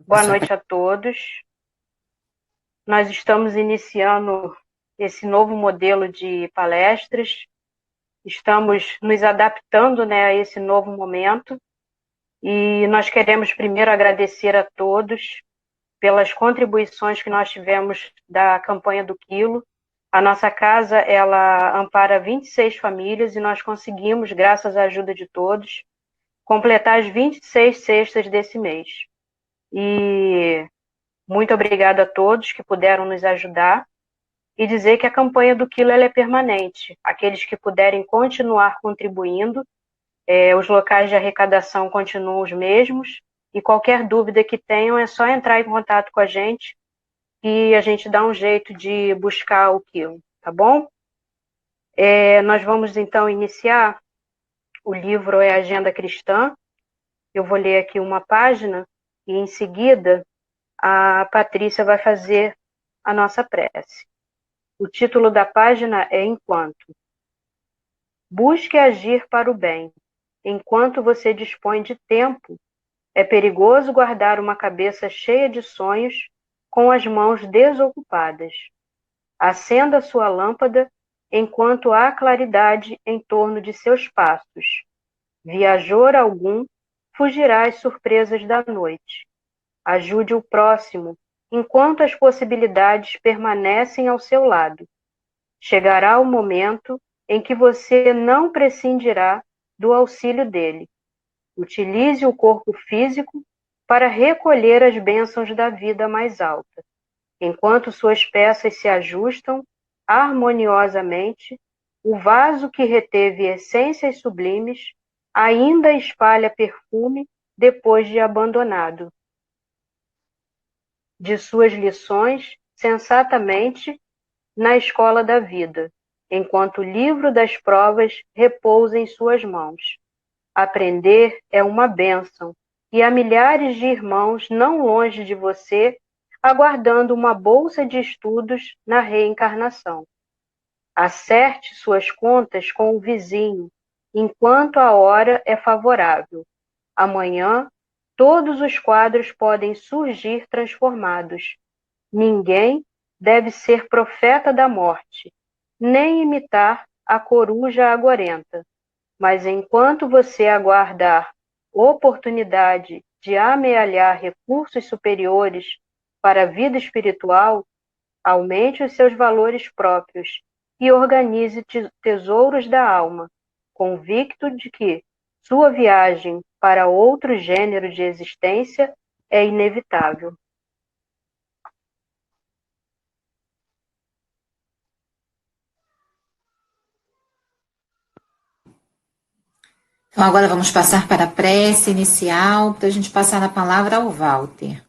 Boa noite a todos. Nós estamos iniciando esse novo modelo de palestras, estamos nos adaptando, né, a esse novo momento e nós queremos primeiro agradecer a todos pelas contribuições que nós tivemos da campanha do quilo. A nossa casa, ela ampara 26 famílias e nós conseguimos, graças à ajuda de todos, completar as 26 cestas desse mês. E muito obrigada a todos que puderam nos ajudar e dizer que a campanha do quilo ela é permanente. Aqueles que puderem continuar contribuindo, os locais de arrecadação continuam os mesmos e qualquer dúvida que tenham é só entrar em contato com a gente e a gente dá um jeito de buscar o quilo, tá bom? Nós vamos então iniciar. O livro é Agenda Cristã. Eu vou ler aqui uma página e em seguida a Patrícia vai fazer a nossa prece. O título da página é Enquanto. Busque agir para o bem. Enquanto você dispõe de tempo, é perigoso guardar uma cabeça cheia de sonhos com as mãos desocupadas. Acenda sua lâmpada enquanto há claridade em torno de seus passos. Viajor algum fugirá às surpresas da noite. Ajude o próximo enquanto as possibilidades permanecem ao seu lado. Chegará o momento em que você não prescindirá do auxílio dele. Utilize o corpo físico para recolher as bênçãos da vida mais alta. Enquanto suas peças se ajustam harmoniosamente, o vaso que reteve essências sublimes ainda espalha perfume depois de abandonado. De suas lições, sensatamente, na escola da vida, enquanto o livro das provas repousa em suas mãos. Aprender é uma bênção, e há milhares de irmãos não longe de você, aguardando uma bolsa de estudos na reencarnação. Acerte suas contas com o vizinho, enquanto a hora é favorável. Amanhã, todos os quadros podem surgir transformados. Ninguém deve ser profeta da morte, nem imitar a coruja agorenta. Mas enquanto você aguardar oportunidade de amealhar recursos superiores para a vida espiritual, aumente os seus valores próprios e organize tesouros da alma, convicto de que sua viagem para outro gênero de existência é inevitável. Então, agora vamos passar para a prece inicial, para a gente passar a palavra ao Walter.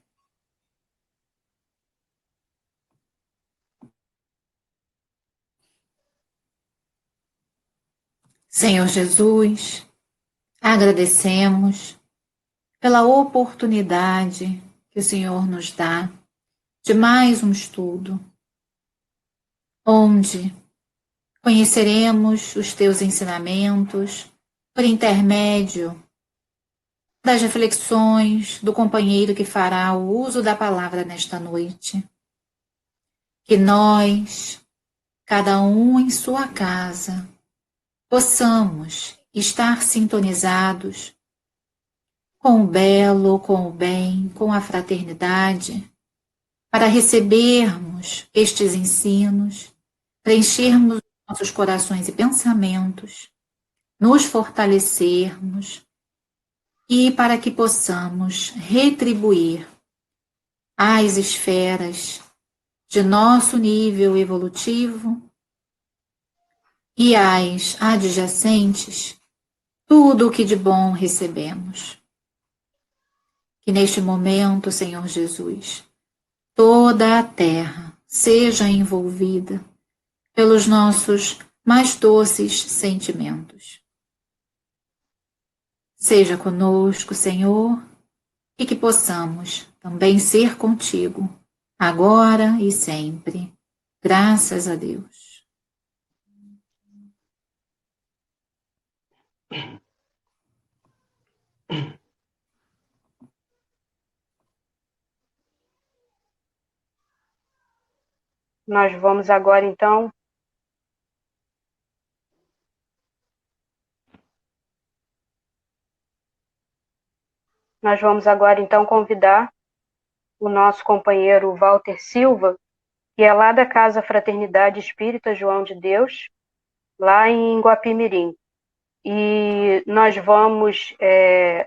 Senhor Jesus, agradecemos pela oportunidade que o Senhor nos dá de mais um estudo, onde conheceremos os teus ensinamentos por intermédio das reflexões do companheiro que fará o uso da palavra nesta noite. Que nós, cada um em sua casa, possamos estar sintonizados com o belo, com o bem, com a fraternidade, para recebermos estes ensinos, preenchermos nossos corações e pensamentos, nos fortalecermos e para que possamos retribuir às esferas de nosso nível evolutivo e às adjacentes tudo o que de bom recebemos. Que neste momento, Senhor Jesus, toda a terra seja envolvida pelos nossos mais doces sentimentos. Seja conosco, Senhor, e que possamos também ser contigo, agora e sempre. Graças a Deus. Nós vamos agora, então, convidar o nosso companheiro Walter Silva, que é lá da Casa Fraternidade Espírita João de Deus, lá em Guapimirim. E nós vamos,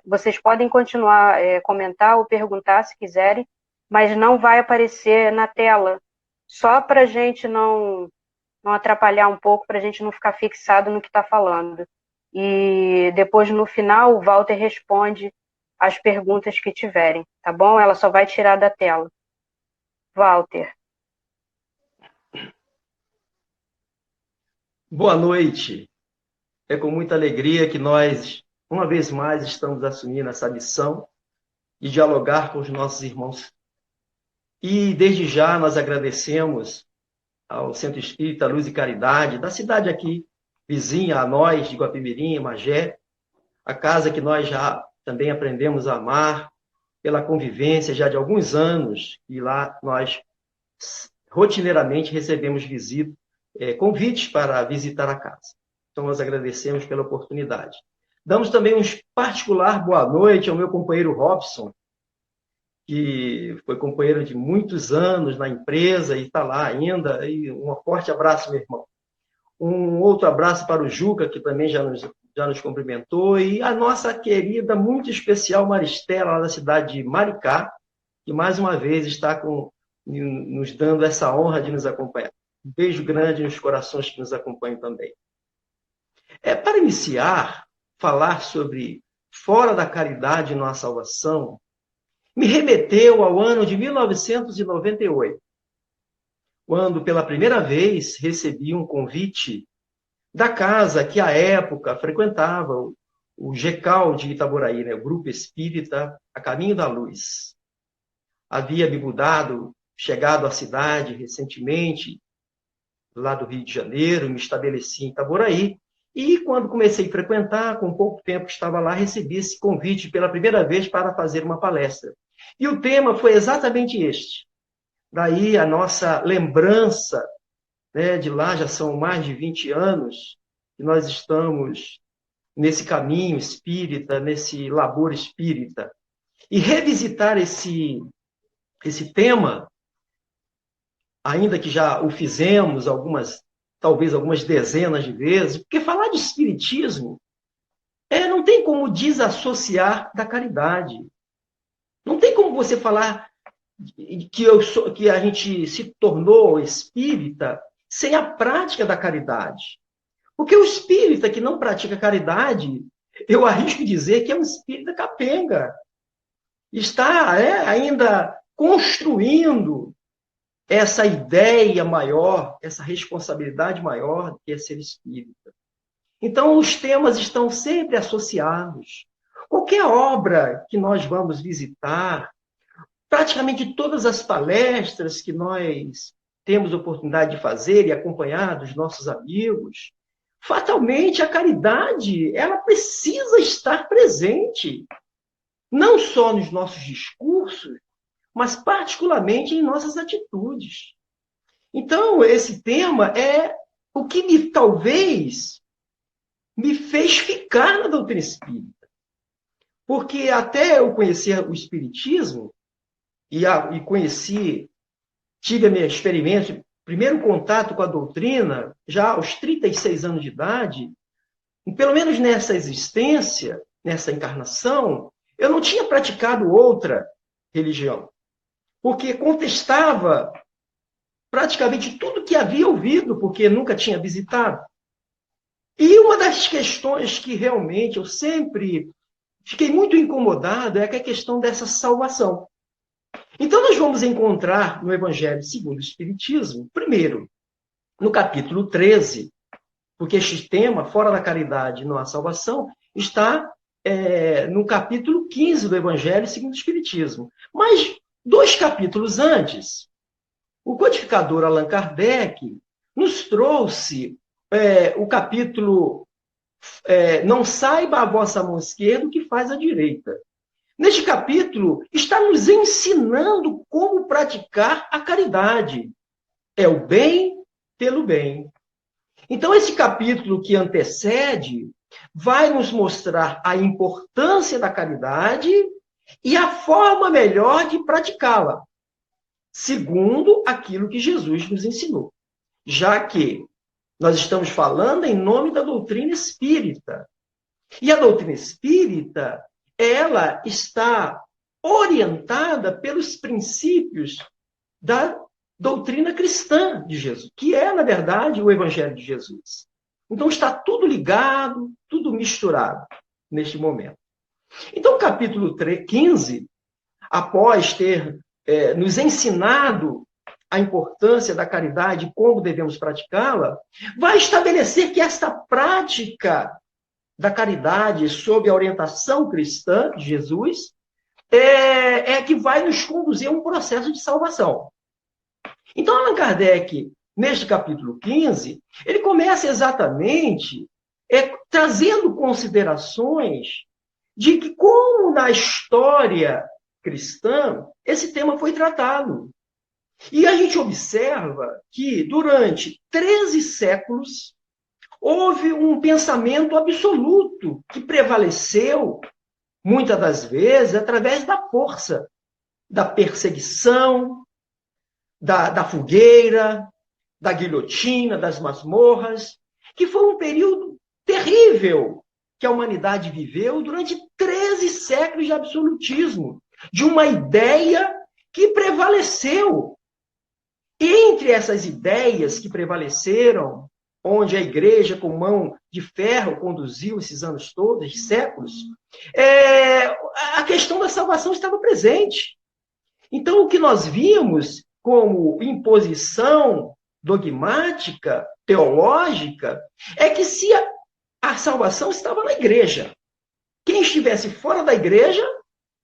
vocês podem continuar comentar ou perguntar se quiserem, mas não vai aparecer na tela, só para a gente não atrapalhar um pouco, para a gente não ficar fixado no que está falando. E depois, no final, o Walter responde as perguntas que tiverem, tá bom? Ela só vai tirar da tela. Walter. Boa noite. É com muita alegria que nós, uma vez mais, estamos assumindo essa missão de dialogar com os nossos irmãos. E, desde já, nós agradecemos ao Centro Espírita Luz e Caridade, da cidade aqui, vizinha a nós, de Guapimirim, Magé, a casa que nós já também aprendemos a amar, pela convivência já de alguns anos, e lá nós rotineiramente recebemos convites para visitar a casa. Então, nós agradecemos pela oportunidade. Damos também um particular boa noite ao meu companheiro Robson, que foi companheiro de muitos anos na empresa e está lá ainda. E um forte abraço, meu irmão. Um outro abraço para o Juca, que também já nos cumprimentou. E a nossa querida, muito especial Maristela, lá da cidade de Maricá, que mais uma vez está nos dando essa honra de nos acompanhar. Um beijo grande nos corações que nos acompanham também. Para iniciar, falar sobre fora da caridade não há salvação, me remeteu ao ano de 1998, quando, pela primeira vez, recebi um convite da casa que, à época, frequentava o GECAL de Itaboraí, né? O Grupo Espírita A Caminho da Luz. Havia me mudado, chegado à cidade recentemente, lá do Rio de Janeiro, me estabeleci em Itaboraí, e quando comecei a frequentar, com pouco tempo que estava lá, recebi esse convite pela primeira vez para fazer uma palestra. E o tema foi exatamente este. Daí a nossa lembrança, né, de lá, já são mais de 20 anos que nós estamos nesse caminho espírita, nesse labor espírita. E revisitar esse tema, ainda que já o fizemos talvez algumas dezenas de vezes, porque falar de espiritismo não tem como desassociar da caridade. Não tem como você falar que a gente se tornou espírita sem a prática da caridade. Porque o espírita que não pratica caridade, eu arrisco dizer que é um espírita capenga. Está ainda construindo essa ideia maior, essa responsabilidade maior que é ser espírita. Então, os temas estão sempre associados. Qualquer obra que nós vamos visitar, praticamente todas as palestras que nós temos oportunidade de fazer e acompanhar dos nossos amigos, fatalmente a caridade, ela precisa estar presente, não só nos nossos discursos, mas particularmente em nossas atitudes. Então, esse tema é o que talvez me fez ficar na doutrina espírita. Porque até eu conhecer o espiritismo, e tive a minha experiência, primeiro contato com a doutrina, já aos 36 anos de idade, e pelo menos nessa existência, nessa encarnação, eu não tinha praticado outra religião, porque contestava praticamente tudo que havia ouvido, porque nunca tinha visitado. E uma das questões que realmente eu sempre fiquei muito incomodado é a questão dessa salvação. Então, nós vamos encontrar no Evangelho segundo o Espiritismo, primeiro, no capítulo 13, porque este tema, fora da caridade não há salvação, está no capítulo 15 do Evangelho segundo o Espiritismo. Mas, 2 capítulos antes, o codificador Allan Kardec nos trouxe o capítulo Não saiba a vossa mão esquerda o que faz a direita. Neste capítulo, está nos ensinando como praticar a caridade. É o bem pelo bem. Então, esse capítulo que antecede vai nos mostrar a importância da caridade e a forma melhor de praticá-la, segundo aquilo que Jesus nos ensinou. Já que nós estamos falando em nome da doutrina espírita. E a doutrina espírita, ela está orientada pelos princípios da doutrina cristã de Jesus, que é, na verdade, o Evangelho de Jesus. Então, está tudo ligado, tudo misturado neste momento. Então, o capítulo 15, após ter nos ensinado a importância da caridade e como devemos praticá-la, vai estabelecer que esta prática da caridade sob a orientação cristã de Jesus é que vai nos conduzir a um processo de salvação. Então, Allan Kardec, neste capítulo 15, ele começa exatamente trazendo considerações de que, como na história cristã, esse tema foi tratado. E a gente observa que, durante 13 séculos, houve um pensamento absoluto que prevaleceu, muitas das vezes, através da força, da perseguição, da fogueira, da guilhotina, das masmorras, que foi um período terrível que a humanidade viveu durante 13 séculos de absolutismo, de uma ideia que prevaleceu. Entre essas ideias que prevaleceram, onde a igreja, com mão de ferro, conduziu esses anos todos, séculos, a questão da salvação estava presente. Então, o que nós vimos como imposição dogmática, teológica, é que se a salvação estava na igreja, quem estivesse fora da igreja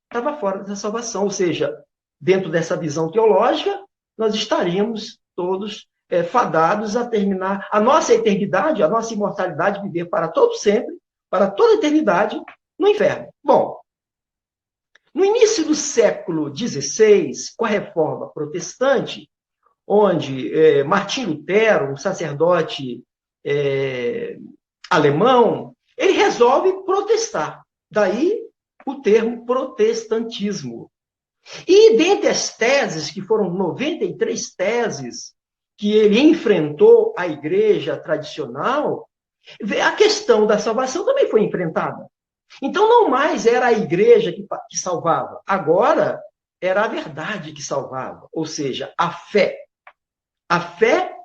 estava fora da salvação. Ou seja, dentro dessa visão teológica, nós estaríamos todos fadados a terminar a nossa eternidade, a nossa imortalidade, viver para todo sempre, para toda a eternidade, no inferno. Bom, no início do século XVI, com a Reforma Protestante, onde Martim Lutero, um sacerdote alemão, ele resolve protestar. Daí o termo protestantismo. E dentre as teses, que foram 93 teses, que ele enfrentou a igreja tradicional, a questão da salvação também foi enfrentada. Então, não mais era a igreja que salvava, agora era a verdade que salvava, ou seja, a fé. A fé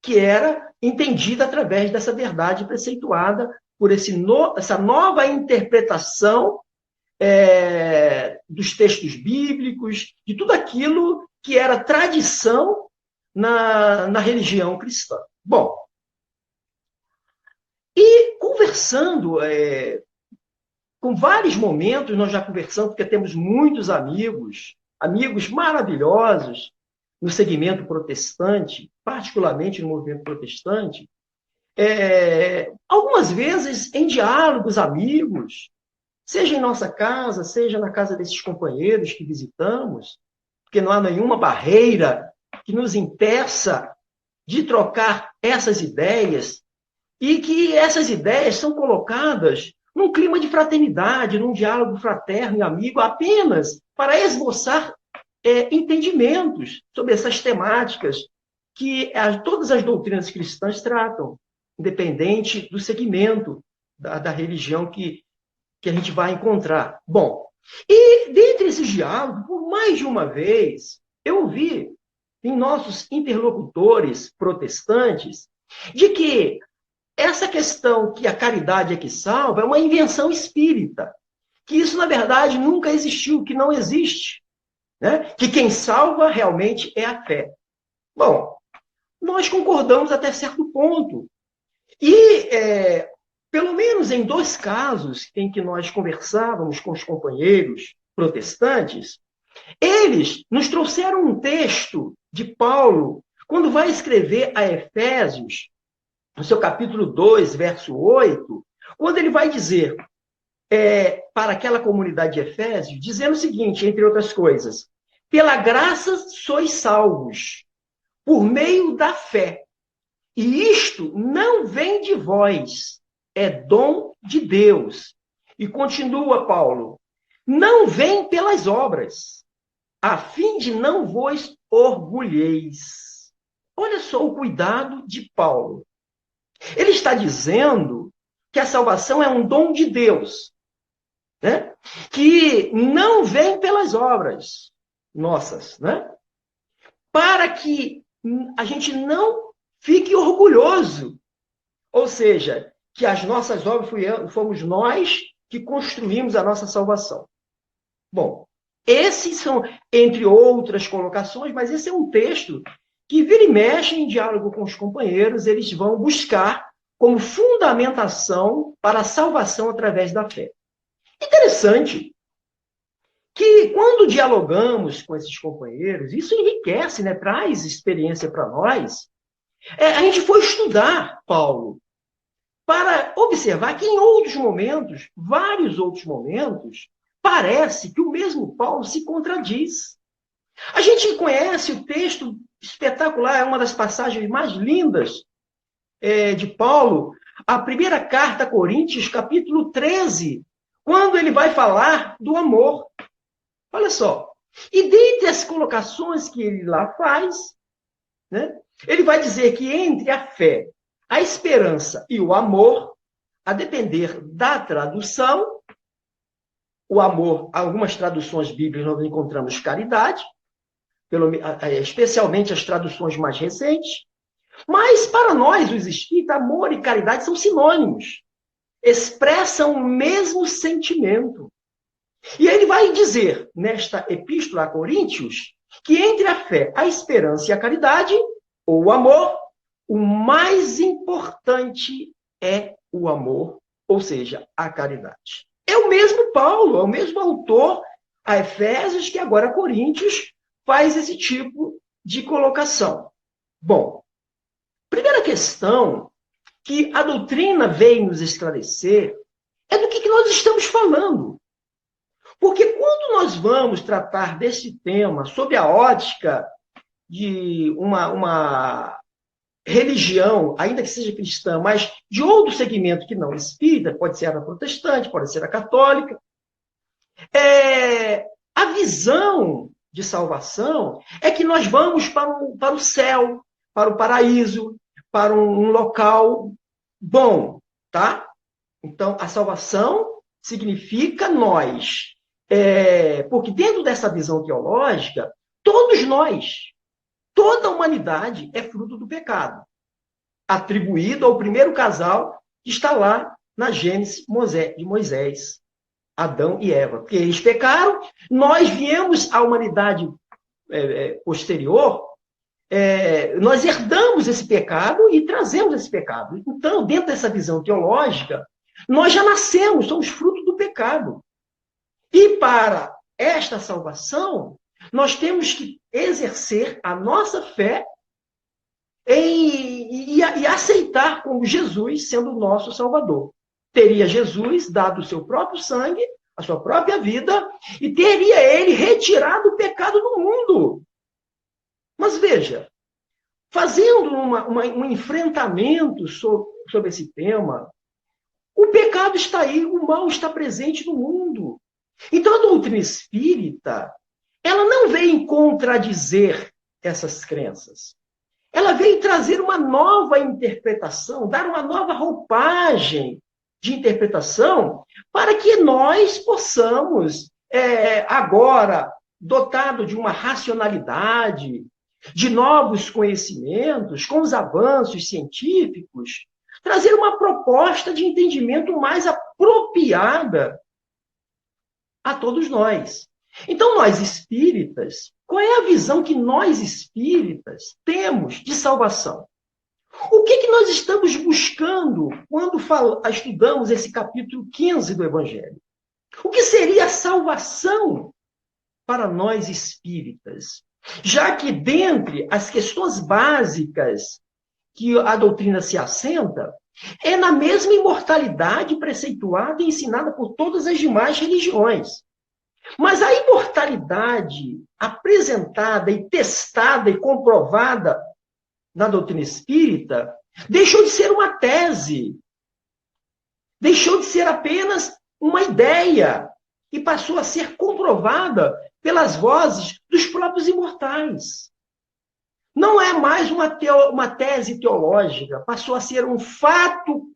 que era entendida através dessa verdade preceituada por essa nova interpretação dos textos bíblicos, de tudo aquilo que era tradição na religião cristã. Bom, e conversando com vários momentos, nós já conversamos, porque temos muitos amigos maravilhosos no segmento protestante, particularmente no movimento protestante, algumas vezes em diálogos amigos, seja em nossa casa, seja na casa desses companheiros que visitamos, porque não há nenhuma barreira que nos impeça de trocar essas ideias, e que essas ideias são colocadas num clima de fraternidade, num diálogo fraterno e amigo, apenas para esboçar entendimentos sobre essas temáticas que todas as doutrinas cristãs tratam, independente do segmento da religião que a gente vai encontrar. Bom, e dentre esses diálogos, por mais de uma vez, eu ouvi em nossos interlocutores protestantes de que essa questão que a caridade é que salva é uma invenção espírita, que isso, na verdade, nunca existiu, que não existe, né? Que quem salva realmente é a fé. Bom, nós concordamos até certo ponto. E, pelo menos em 2 casos em que nós conversávamos com os companheiros protestantes, eles nos trouxeram um texto de Paulo, quando vai escrever a Efésios, no seu capítulo 2, verso 8, quando ele vai dizer para aquela comunidade de Efésios, dizendo o seguinte, entre outras coisas: pela graça sois salvos, por meio da fé. E isto não vem de vós, é dom de Deus. E continua Paulo, não vem pelas obras, a fim de não vos orgulheis. Olha só o cuidado de Paulo. Ele está dizendo que a salvação é um dom de Deus, né? Que não vem pelas obras nossas, né? Para que a gente não fique orgulhoso. Ou seja, que as nossas obras fomos nós que construímos a nossa salvação. Bom, esses são, entre outras colocações, mas esse é um texto que vira e mexe em diálogo com os companheiros, eles vão buscar como fundamentação para a salvação através da fé. Interessante que quando dialogamos com esses companheiros, isso enriquece, né? Traz experiência para nós. A gente foi estudar Paulo para observar que em outros momentos, vários outros momentos, parece que o mesmo Paulo se contradiz. A gente conhece o texto espetacular, é uma das passagens mais lindas de Paulo, a primeira carta a Coríntios, capítulo 13, quando ele vai falar do amor. Olha só. E dentre as colocações que ele lá faz, né, ele vai dizer que entre a fé, a esperança e o amor, a depender da tradução, o amor, algumas traduções bíblicas nós encontramos caridade, especialmente as traduções mais recentes, mas para nós, os espíritas, amor e caridade são sinônimos, expressam o mesmo sentimento. E ele vai dizer, nesta epístola a Coríntios, que entre a fé, a esperança e a caridade, ou o amor, o mais importante é o amor, ou seja, a caridade. É o mesmo Paulo, é o mesmo autor a Efésios, que agora a Coríntios faz esse tipo de colocação. Bom, primeira questão que a doutrina veio nos esclarecer é do que nós estamos falando. Porque quando nós vamos tratar desse tema sob a ótica de uma religião, ainda que seja cristã, mas de outro segmento que não espírita, pode ser a protestante, pode ser a católica, a visão de salvação é que nós vamos para o céu, para o paraíso, para um local bom, tá? Então, a salvação significa nós. Porque dentro dessa visão teológica, todos nós, toda a humanidade é fruto do pecado, atribuído ao primeiro casal que está lá na Gênesis de Moisés, Adão e Eva. Porque eles pecaram, nós viemos à humanidade posterior, nós herdamos esse pecado e trazemos esse pecado. Então, dentro dessa visão teológica, nós já nascemos, somos fruto do pecado. E para esta salvação, nós temos que exercer a nossa fé e aceitar como Jesus sendo o nosso Salvador. Teria Jesus dado o seu próprio sangue, a sua própria vida, e teria ele retirado o pecado do mundo. Mas veja, fazendo um enfrentamento sobre esse tema, o pecado está aí, o mal está presente no mundo. Então, a doutrina espírita, ela não veio contradizer essas crenças. Ela veio trazer uma nova interpretação, dar uma nova roupagem de interpretação para que nós possamos, agora, dotado de uma racionalidade, de novos conhecimentos, com os avanços científicos, trazer uma proposta de entendimento mais apropriada a todos nós. Então, nós espíritas, qual é a visão que nós espíritas temos de salvação? O que nós estamos buscando quando estudamos esse capítulo 15 do Evangelho? O que seria a salvação para nós espíritas? Já que, dentre as questões básicas que a doutrina se assenta, é na mesma imortalidade preceituada e ensinada por todas as demais religiões. Mas a imortalidade apresentada e testada e comprovada na doutrina espírita, deixou de ser uma tese, deixou de ser apenas uma ideia e passou a ser comprovada pelas vozes dos próprios imortais. Não é mais uma tese teológica, passou a ser um fato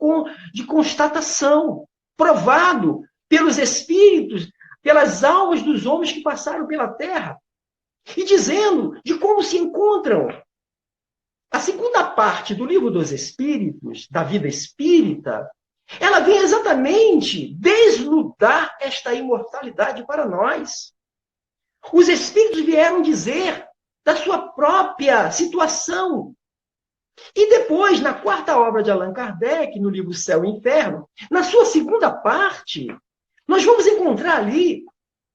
de constatação, provado pelos espíritos, pelas almas dos homens que passaram pela Terra, e dizendo de como se encontram. A segunda parte do Livro dos Espíritos, da vida espírita, ela vem exatamente desnudar esta imortalidade para nós. Os espíritos vieram dizer da sua própria situação. E depois, na quarta obra de Allan Kardec, no livro Céu e Inferno, na sua segunda parte, nós vamos encontrar ali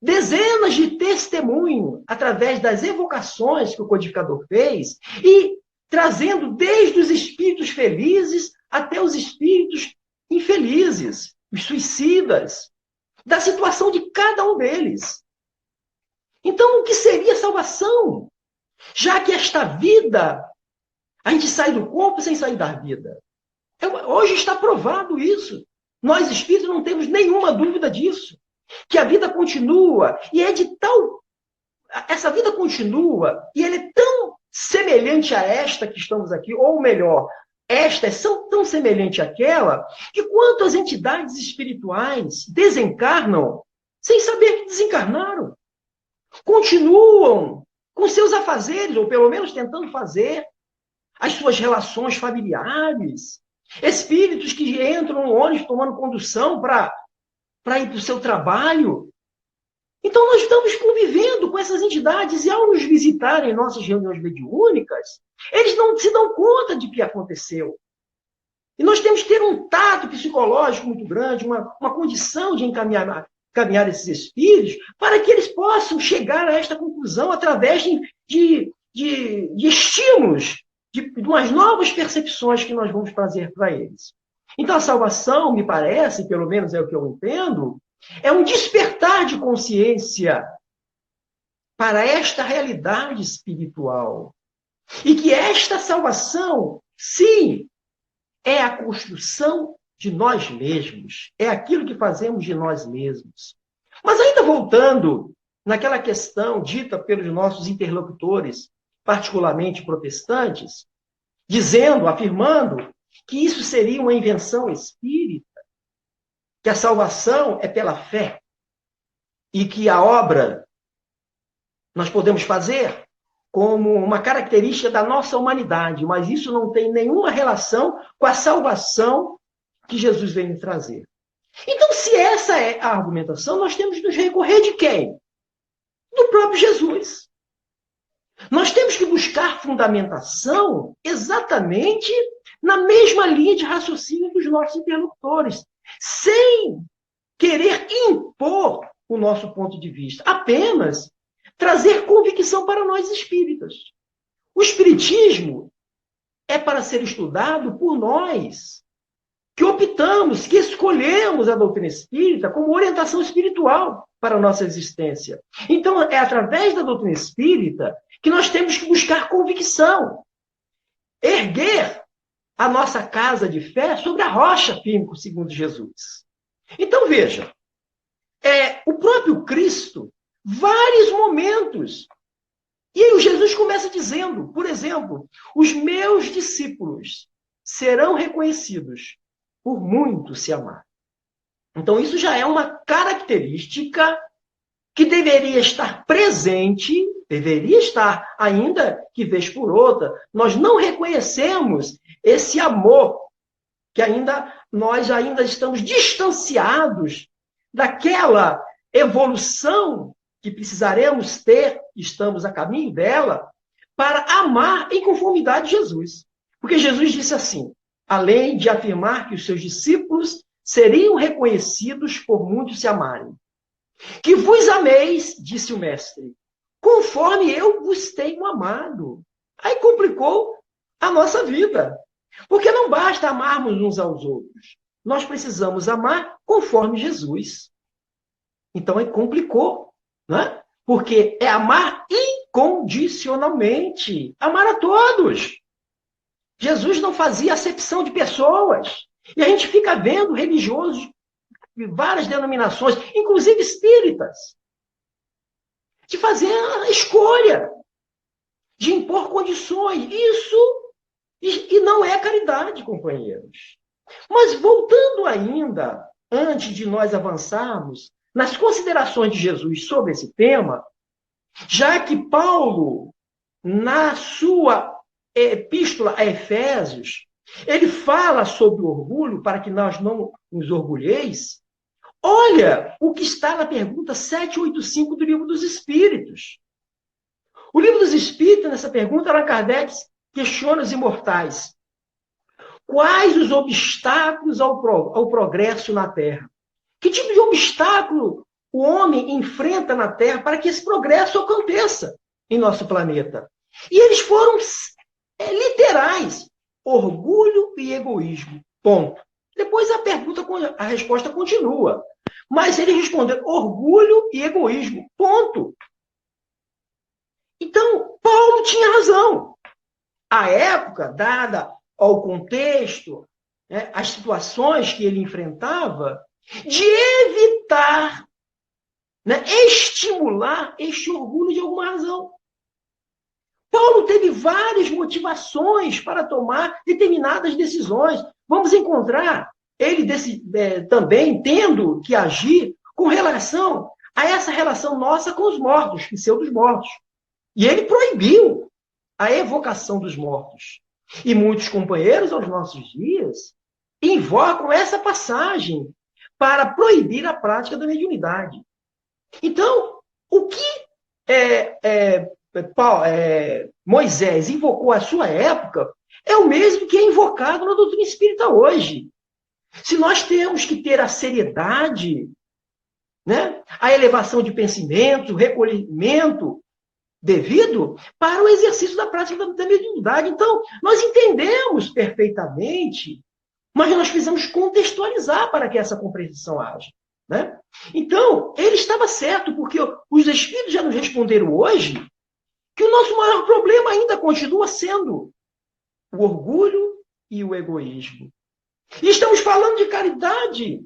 dezenas de testemunhos através das evocações que o codificador fez e trazendo desde os espíritos felizes até os espíritos infelizes, os suicidas, da situação de cada um deles. Então, o que seria salvação? Já que esta vida, a gente sai do corpo sem sair da vida. Hoje está provado isso. Nós, espíritos, não temos nenhuma dúvida disso. Que a vida continua, e é de tal... Essa vida continua, e ela é tão semelhante a esta que estamos aqui, ou melhor, estas são tão semelhantes àquela, que quanto as entidades espirituais desencarnam, sem saber que desencarnaram, continuam com seus afazeres, ou pelo menos tentando fazer as suas relações familiares, espíritos que entram no ônibus tomando condução para ir para o seu trabalho. Então, nós estamos convivendo com essas entidades e, ao nos visitarem em nossas reuniões mediúnicas, eles não se dão conta de que aconteceu. E nós temos que ter um tato psicológico muito grande, uma condição de encaminhar esses espíritos para que eles possam chegar a esta conclusão através de estímulos, de umas novas percepções que nós vamos trazer para eles. Então, a salvação, me parece, pelo menos é o que eu entendo, é um despertar de consciência para esta realidade espiritual. E que esta salvação, sim, é a construção de nós mesmos. É aquilo que fazemos de nós mesmos. Mas ainda voltando naquela questão dita pelos nossos interlocutores, particularmente protestantes, afirmando que isso seria uma invenção espírita, que a salvação é pela fé e que a obra nós podemos fazer como uma característica da nossa humanidade, mas isso não tem nenhuma relação com a salvação que Jesus veio trazer. Então, se essa é a argumentação, nós temos que nos recorrer de quem? Do próprio Jesus. Nós temos que buscar fundamentação exatamente na mesma linha de raciocínio dos nossos interlocutores, sem querer impor o nosso ponto de vista, apenas trazer convicção para nós espíritas. O espiritismo é para ser estudado por nós, que optamos, que escolhemos a doutrina espírita como orientação espiritual para a nossa existência. Então, é através da doutrina espírita que nós temos que buscar convicção, erguer a nossa casa de fé sobre a rocha firme, segundo Jesus. Então, veja, o próprio Cristo, vários momentos, e aí o Jesus começa dizendo, por exemplo, os meus discípulos serão reconhecidos por muito se amar. Então, isso já é uma característica que deveria estar presente, deveria estar, ainda que vez por outra, nós não reconhecemos esse amor, que nós ainda estamos distanciados daquela evolução que precisaremos ter, estamos a caminho dela, para amar em conformidade de Jesus. Porque Jesus disse assim, além de afirmar que os seus discípulos seriam reconhecidos por muitos se amarem. Que vos ameis, disse o mestre, conforme eu vos tenho amado. Aí complicou a nossa vida. Porque não basta amarmos uns aos outros. Nós precisamos amar conforme Jesus. Então, aí complicou, né? Porque é amar incondicionalmente. Amar a todos. Jesus não fazia acepção de pessoas. E a gente fica vendo religiosos de várias denominações, inclusive espíritas, de fazer a escolha, de impor condições. Isso e não é caridade, companheiros. Mas voltando ainda, antes de nós avançarmos nas considerações de Jesus sobre esse tema, já que Paulo, na sua epístola a Efésios, ele fala sobre o orgulho, para que nós não nos orgulheis. Olha o que está na pergunta 785 do Livro dos Espíritos. O Livro dos Espíritos, nessa pergunta, Allan Kardec questiona os imortais. Quais os obstáculos ao progresso na Terra? Que tipo de obstáculo o homem enfrenta na Terra para que esse progresso aconteça em nosso planeta? E eles foram literais. Orgulho e egoísmo. Ponto. Depois a resposta continua. Mas ele respondeu orgulho e egoísmo. Ponto. Então, Paulo tinha razão. A época, dada ao contexto, né, as situações que ele enfrentava, de evitar, né, estimular este orgulho de alguma razão. Paulo teve várias motivações para tomar determinadas decisões. Vamos encontrar ele também tendo que agir com relação a essa relação nossa com os mortos, pseudos-mortos. E ele proibiu a evocação dos mortos. E muitos companheiros, aos nossos dias, invocam essa passagem para proibir a prática da mediunidade. Então, o que Moisés invocou à sua época é o mesmo que é invocado na doutrina espírita hoje. Se nós temos que ter a seriedade, né, a elevação de pensamento, o recolhimento devido para o exercício da prática da mediunidade. Então, nós entendemos perfeitamente, mas nós precisamos contextualizar para que essa compreensão haja. Né? Então, ele estava certo, porque os espíritos já nos responderam hoje que o nosso maior problema ainda continua sendo o orgulho e o egoísmo. E estamos falando de caridade,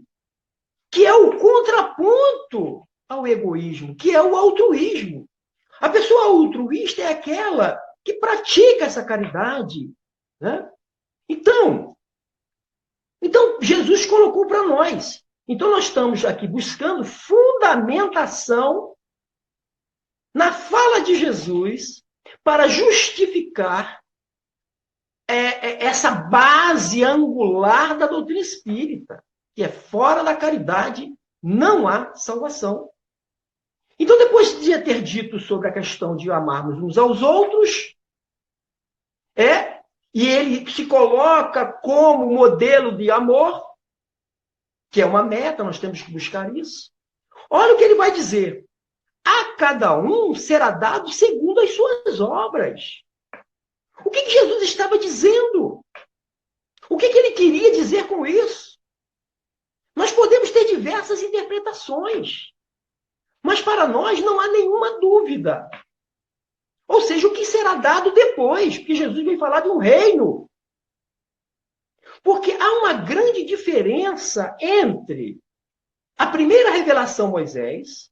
que é o contraponto ao egoísmo, que é o altruísmo. A pessoa altruísta é aquela que pratica essa caridade. Né? Então, Jesus colocou para nós. Então, nós estamos aqui buscando fundamentação na fala de Jesus para justificar essa base angular da doutrina espírita, que é fora da caridade não há salvação. Então, depois de ter dito sobre a questão de amarmos uns aos outros, e ele se coloca como modelo de amor, que é uma meta, nós temos que buscar isso. Olha o que ele vai dizer. A cada um será dado segundo as suas obras. O que Jesus estava dizendo? O que ele queria dizer com isso? Nós podemos ter diversas interpretações, mas para nós não há nenhuma dúvida. Ou seja, o que será dado depois, porque Jesus vem falar de um reino. Porque há uma grande diferença entre a primeira revelação Moisés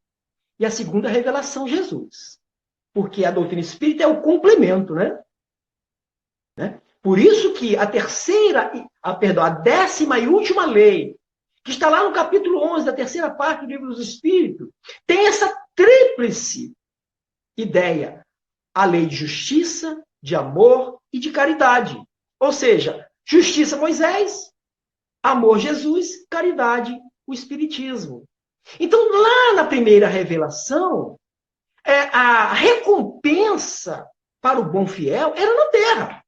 e a segunda revelação Jesus. Porque a doutrina espírita é o complemento, né? Por isso que a 10ª e última lei, que está lá no capítulo 11 da terceira parte do Livro dos Espíritos, tem essa tríplice ideia. A lei de justiça, de amor e de caridade. Ou seja, justiça Moisés, amor Jesus, caridade o Espiritismo. Então, lá na primeira revelação, a recompensa para o bom fiel era na terra.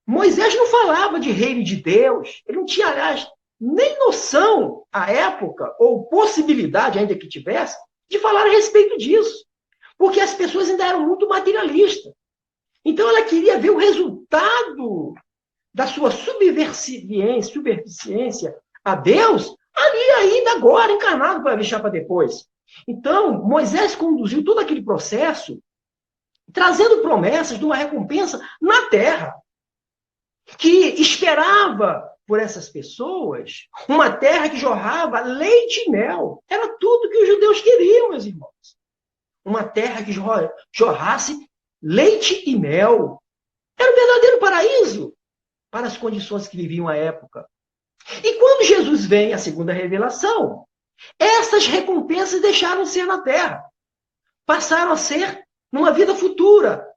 Moisés não falava de reino de Deus, ele não tinha, aliás, nem noção, à época, ou possibilidade, ainda que tivesse, de falar a respeito disso. Porque as pessoas ainda eram muito materialistas. Então, ela queria ver o resultado da sua subserviência a Deus, ali ainda agora, encarnado, para deixar para depois. Então, Moisés conduziu todo aquele processo, trazendo promessas de uma recompensa na terra. que esperava por essas pessoas uma terra que jorrava leite e mel. Era tudo que os judeus queriam, meus irmãos. Uma terra que jorrasse leite e mel. Era o verdadeiro paraíso para as condições que viviam à época. E quando Jesus vem, a segunda revelação, essas recompensas deixaram de ser na terra. Passaram a ser numa vida futura,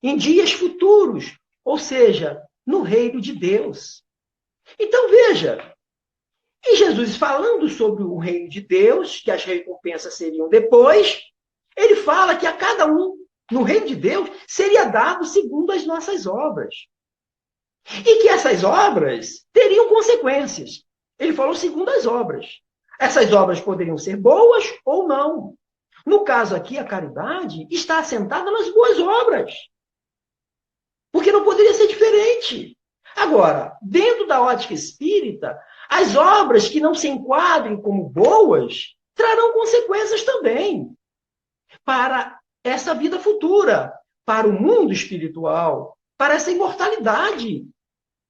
em dias futuros, ou seja, no reino de Deus. Então veja, e Jesus falando sobre o reino de Deus, que as recompensas seriam depois, ele fala que a cada um no reino de Deus seria dado segundo as nossas obras. E que essas obras teriam consequências. Ele falou segundo as obras. Essas obras poderiam ser boas ou não. No caso aqui, a caridade está assentada nas boas obras. Porque não poderia ser diferente. Agora, dentro da ótica espírita, as obras que não se enquadrem como boas trarão consequências também para essa vida futura, para o mundo espiritual, para essa imortalidade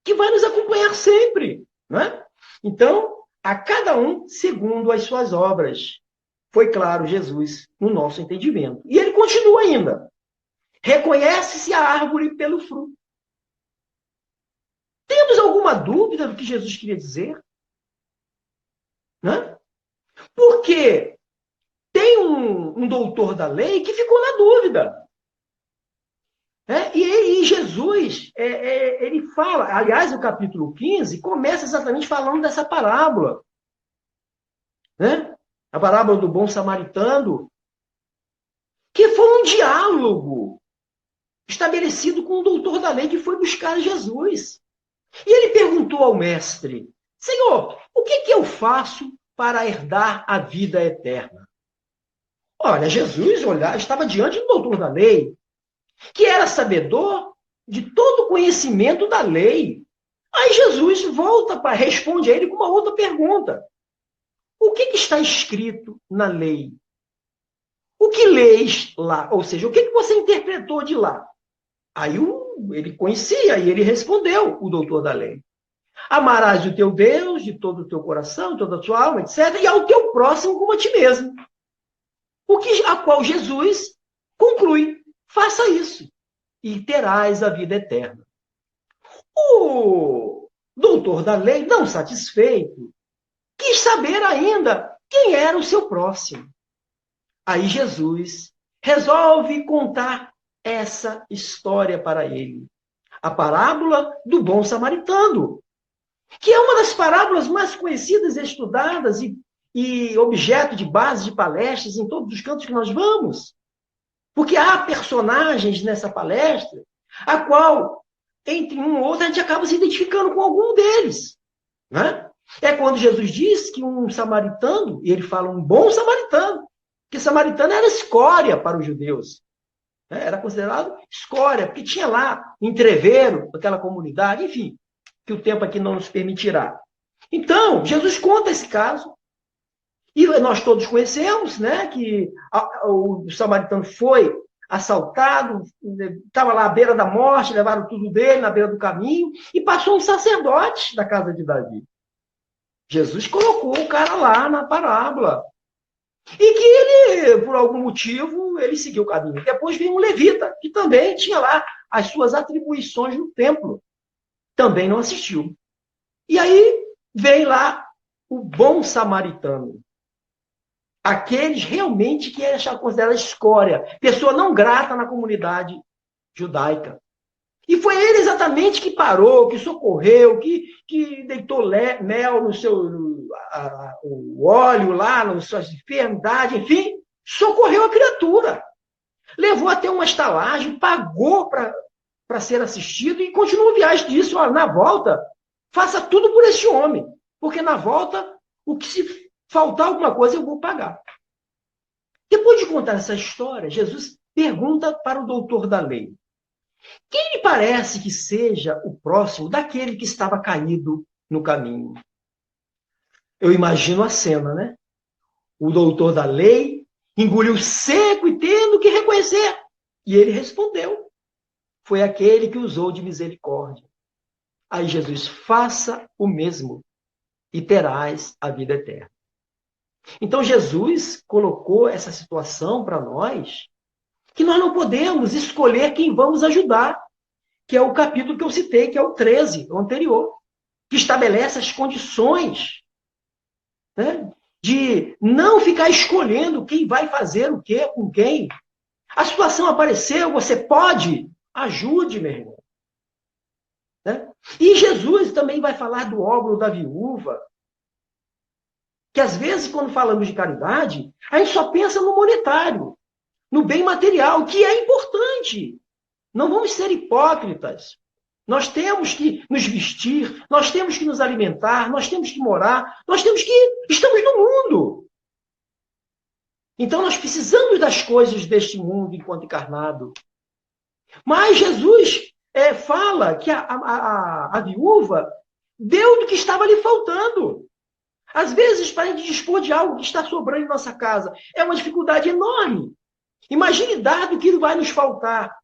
que vai nos acompanhar sempre. Não é? Então, a cada um segundo as suas obras. Foi claro Jesus no nosso entendimento. E ele continua ainda. Reconhece-se a árvore pelo fruto. Temos alguma dúvida do que Jesus queria dizer? Né? Porque tem um doutor da lei que ficou na dúvida. E Jesus, ele fala, aliás, o capítulo 15 começa exatamente falando dessa parábola. Né? A parábola do bom samaritano, que foi um diálogo estabelecido com o doutor da lei que foi buscar Jesus. E ele perguntou ao mestre, Senhor, o que eu faço para herdar a vida eterna? Olha, Jesus estava diante do doutor da lei, que era sabedor de todo o conhecimento da lei. Aí Jesus responde a ele com uma outra pergunta. O que está escrito na lei? O que lês lá? Ou seja, o que você interpretou de lá? Aí ele conhecia e ele respondeu, o doutor da lei. Amarás o teu Deus de todo o teu coração, toda a tua alma, etc. E ao teu próximo como a ti mesmo. A qual Jesus conclui, faça isso e terás a vida eterna. O doutor da lei, não satisfeito, quis saber ainda quem era o seu próximo. Aí Jesus resolve contar essa história para ele. A parábola do bom samaritano, que é uma das parábolas mais conhecidas, estudadas e objeto de base de palestras em todos os cantos que nós vamos. Porque há personagens nessa palestra, a qual, entre um ou outro, a gente acaba se identificando com algum deles. Né? É quando Jesus diz que um samaritano, e ele fala um bom samaritano, que samaritano era escória para os judeus. Era considerado escória, porque tinha lá um entreveiro daquela comunidade, enfim, que o tempo aqui não nos permitirá. Então, Jesus conta esse caso, e nós todos conhecemos, né, que o samaritano foi assaltado, estava lá à beira da morte, levaram tudo dele na beira do caminho, e passou um sacerdote da casa de Davi. Jesus colocou o cara lá na parábola. E que ele, por algum motivo, ele seguiu o caminho. Depois veio um levita, que também tinha lá as suas atribuições no templo. Também não assistiu. E aí vem lá o bom samaritano. Aqueles realmente que é considerado escória, pessoa não grata na comunidade judaica. E foi ele exatamente que parou, que socorreu, que deitou mel no seu o óleo lá, nas suas enfermidades, enfim, socorreu a criatura. Levou até uma estalagem, pagou para ser assistido e continuou a viagem disso. Olha, na volta, faça tudo por esse homem, porque na volta, o que se faltar alguma coisa, eu vou pagar. Depois de contar essa história, Jesus pergunta para o doutor da lei, quem lhe parece que seja o próximo daquele que estava caído no caminho? Eu imagino a cena, né? O doutor da lei engoliu seco e tendo que reconhecer. E ele respondeu. Foi aquele que usou de misericórdia. Aí Jesus, faça o mesmo e terás a vida eterna. Então Jesus colocou essa situação para nós, que nós não podemos escolher quem vamos ajudar, que é o capítulo que eu citei, que é o 13, o anterior, que estabelece as condições, né, de não ficar escolhendo quem vai fazer o quê, com quem. A situação apareceu, você pode, ajude, meu irmão. Né? E Jesus também vai falar do óbolo da viúva, que às vezes, quando falamos de caridade, a gente só pensa no monetário, no bem material, que é importante. Não vamos ser hipócritas. Nós temos que nos vestir, nós temos que nos alimentar, nós temos que morar, nós temos que... Estamos no mundo. Então nós precisamos das coisas deste mundo enquanto encarnado. Mas Jesus fala que a viúva deu do que estava lhe faltando. Às vezes, para a gente dispor de algo que está sobrando em nossa casa, é uma dificuldade enorme. Imagine dar do que vai nos faltar.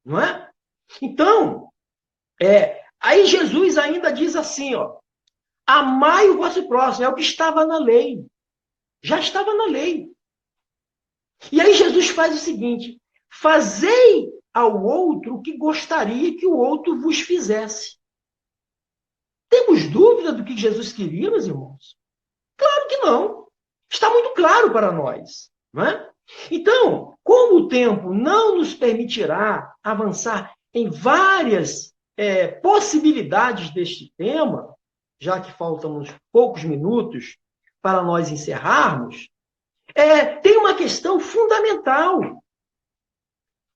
Não é? Então, aí Jesus ainda diz assim, ó, amai o vosso próximo, é o que estava na lei. Já estava na lei. E aí Jesus faz o seguinte, fazei ao outro o que gostaria que o outro vos fizesse. Temos dúvida do que Jesus queria, meus irmãos? Claro que não. Está muito claro para nós. Não é? Então, como o tempo não nos permitirá avançar em várias possibilidades deste tema, já que faltam uns poucos minutos para nós encerrarmos, tem uma questão fundamental.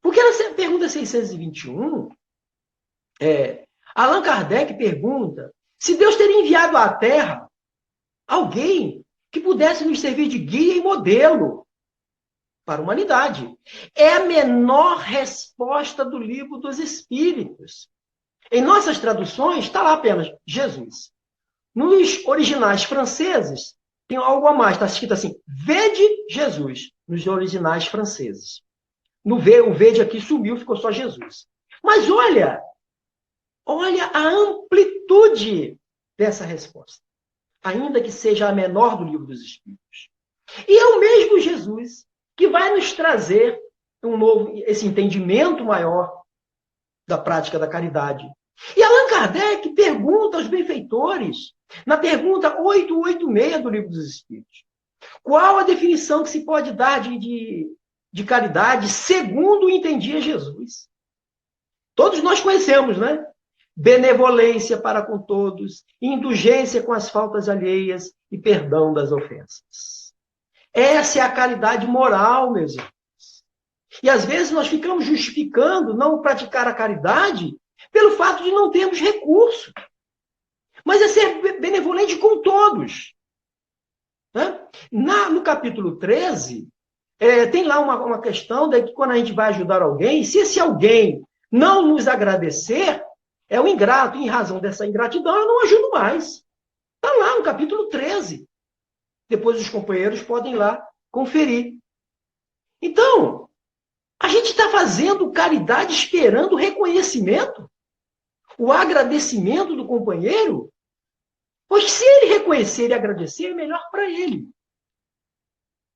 Porque na pergunta 621, Allan Kardec pergunta se Deus teria enviado à Terra alguém que pudesse nos servir de guia e modelo para a humanidade. É a menor resposta do Livro dos Espíritos. Em nossas traduções, está lá apenas Jesus. Nos originais franceses, tem algo a mais, está escrito assim, vede Jesus, nos originais franceses. O vede aqui sumiu, ficou só Jesus. Mas olha a amplitude dessa resposta, ainda que seja a menor do Livro dos Espíritos. E é o mesmo Jesus que vai nos trazer esse entendimento maior da prática da caridade. E Allan Kardec pergunta aos benfeitores, na pergunta 886 do Livro dos Espíritos, qual a definição que se pode dar de caridade segundo entendia Jesus? Todos nós conhecemos, né? Benevolência para com todos, indulgência com as faltas alheias e perdão das ofensas. Essa é a caridade moral, meus irmãos. E às vezes nós ficamos justificando não praticar a caridade pelo fato de não termos recurso. Mas é ser benevolente com todos. Né? No capítulo 13, tem lá uma questão de que quando a gente vai ajudar alguém, se esse alguém não nos agradecer, é o ingrato, e em razão dessa ingratidão eu não ajudo mais. Está lá no capítulo 13. Depois os companheiros podem ir lá conferir. Então, a gente está fazendo caridade esperando o reconhecimento, o agradecimento do companheiro, pois se ele reconhecer e agradecer, é melhor para ele.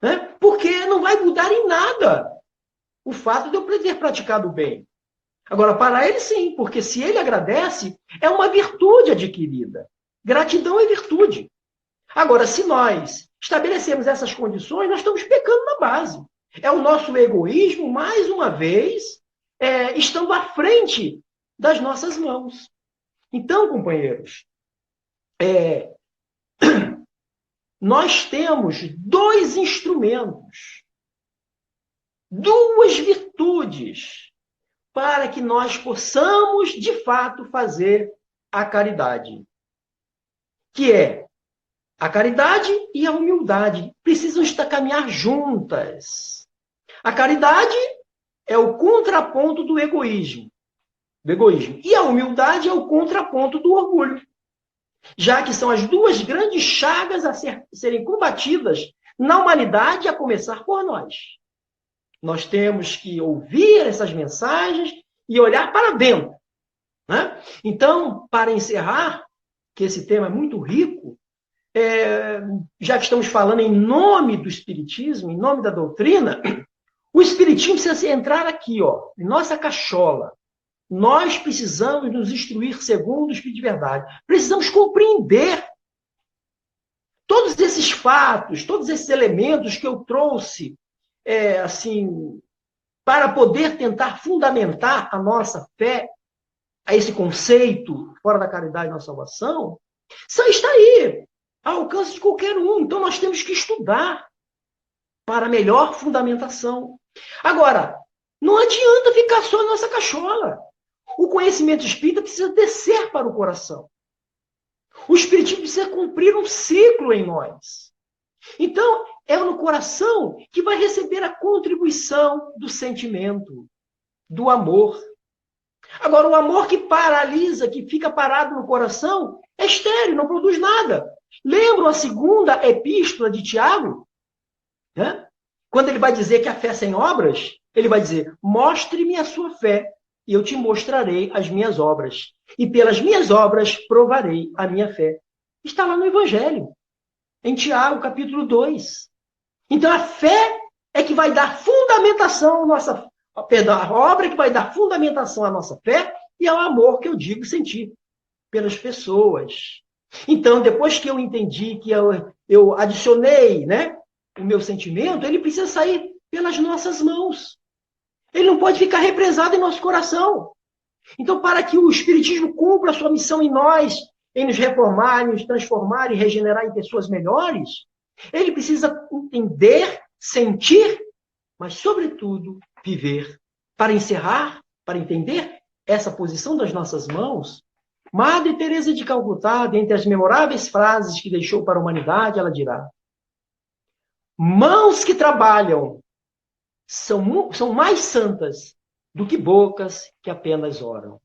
Né? Porque não vai mudar em nada o fato de eu ter praticado o bem. Agora, para ele sim, porque se ele agradece, é uma virtude adquirida. Gratidão é virtude. Agora, se nós estabelecemos essas condições, nós estamos pecando na base. É o nosso egoísmo, mais uma vez, estando à frente das nossas mãos. Então, companheiros, nós temos dois instrumentos, duas virtudes, para que nós possamos, de fato, fazer a caridade. Que é a caridade e a humildade. Precisam caminhar juntas. A caridade é o contraponto do egoísmo. E a humildade é o contraponto do orgulho. Já que são as duas grandes chagas a serem combatidas na humanidade, a começar por nós. Nós temos que ouvir essas mensagens e olhar para dentro. né? Então, para encerrar, que esse tema é muito rico, já que estamos falando em nome do Espiritismo, em nome da doutrina, o Espiritismo precisa entrar aqui, ó, em nossa cachola. Nós precisamos nos instruir segundo o Espírito de verdade. Precisamos compreender todos esses fatos, todos esses elementos que eu trouxe, assim, para poder tentar fundamentar a nossa fé a esse conceito, fora da caridade na salvação, está aí, ao alcance de qualquer um. Então, nós temos que estudar para melhor fundamentação. Agora, não adianta ficar só na nossa cachola. O conhecimento espírita precisa descer para o coração. O espiritismo precisa cumprir um ciclo em nós. Então, é no coração que vai receber a contribuição do sentimento, do amor. Agora, o amor que paralisa, que fica parado no coração, é estéril, não produz nada. Lembram a segunda epístola de Tiago? Né? Quando ele vai dizer que a fé sem obras, ele vai dizer, mostre-me a sua fé, e eu te mostrarei as minhas obras. E pelas minhas obras provarei a minha fé. Está lá no Evangelho, em Tiago, capítulo 2. Então, a fé é que vai dar fundamentação à nossa, perdão, a obra que vai dar fundamentação à nossa fé e ao amor que eu digo sentir pelas pessoas. Então, depois que eu entendi que eu adicionei, né, o meu sentimento, ele precisa sair pelas nossas mãos. Ele não pode ficar represado em nosso coração. Então, para que o Espiritismo cumpra a sua missão em nós, em nos reformar, em nos transformar e regenerar em pessoas melhores, ele precisa entender, sentir, mas, sobretudo, viver. Para encerrar, para entender essa posição das nossas mãos, Madre Teresa de Calcutá, dentre as memoráveis frases que deixou para a humanidade, ela dirá: mãos que trabalham são mais santas do que bocas que apenas oram.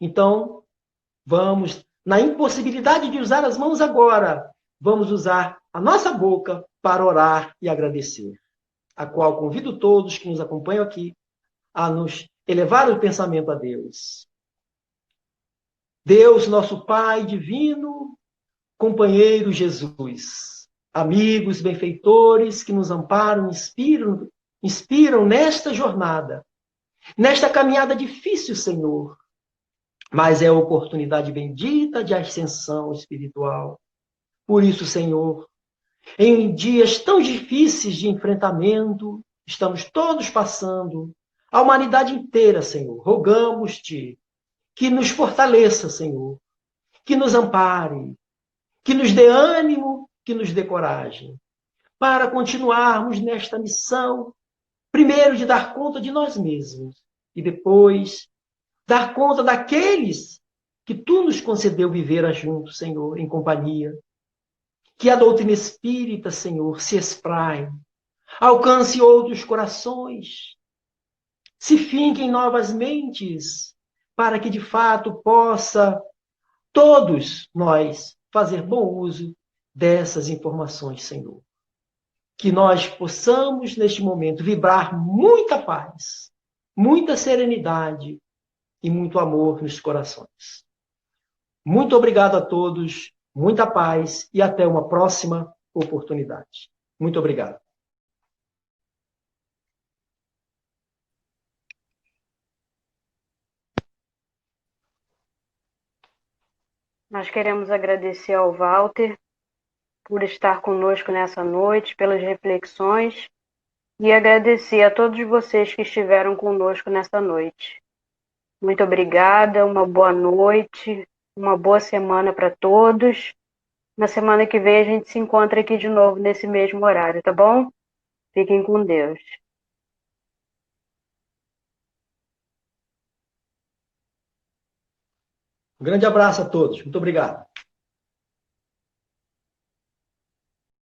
Então, vamos, na impossibilidade de usar as mãos agora, vamos usar a nossa boca para orar e agradecer. A qual convido todos que nos acompanham aqui a nos elevar o pensamento a Deus. Deus, nosso Pai divino, companheiro Jesus, amigos, benfeitores que nos amparam, inspiram nesta jornada, nesta caminhada difícil, Senhor, mas é a oportunidade bendita de ascensão espiritual. Por isso, Senhor, em dias tão difíceis de enfrentamento, estamos todos passando, a humanidade inteira, Senhor, rogamos-te que nos fortaleça, Senhor, que nos ampare, que nos dê ânimo, que nos dê coragem, para continuarmos nesta missão, primeiro de dar conta de nós mesmos, e depois dar conta daqueles que tu nos concedeu viver juntos, Senhor, em companhia. Que a doutrina espírita, Senhor, se espraie, alcance outros corações, se finque em novas mentes, para que de fato possa todos nós fazer bom uso dessas informações, Senhor. Que nós possamos, neste momento, vibrar muita paz, muita serenidade e muito amor nos corações. Muito obrigado a todos, muita paz e até uma próxima oportunidade. Muito obrigado. Nós queremos agradecer ao Walter por estar conosco nessa noite, pelas reflexões, e agradecer a todos vocês que estiveram conosco nessa noite. Muito obrigada, uma boa noite, uma boa semana para todos. Na semana que vem a gente se encontra aqui de novo nesse mesmo horário, tá bom? Fiquem com Deus. Um grande abraço a todos. Muito obrigado.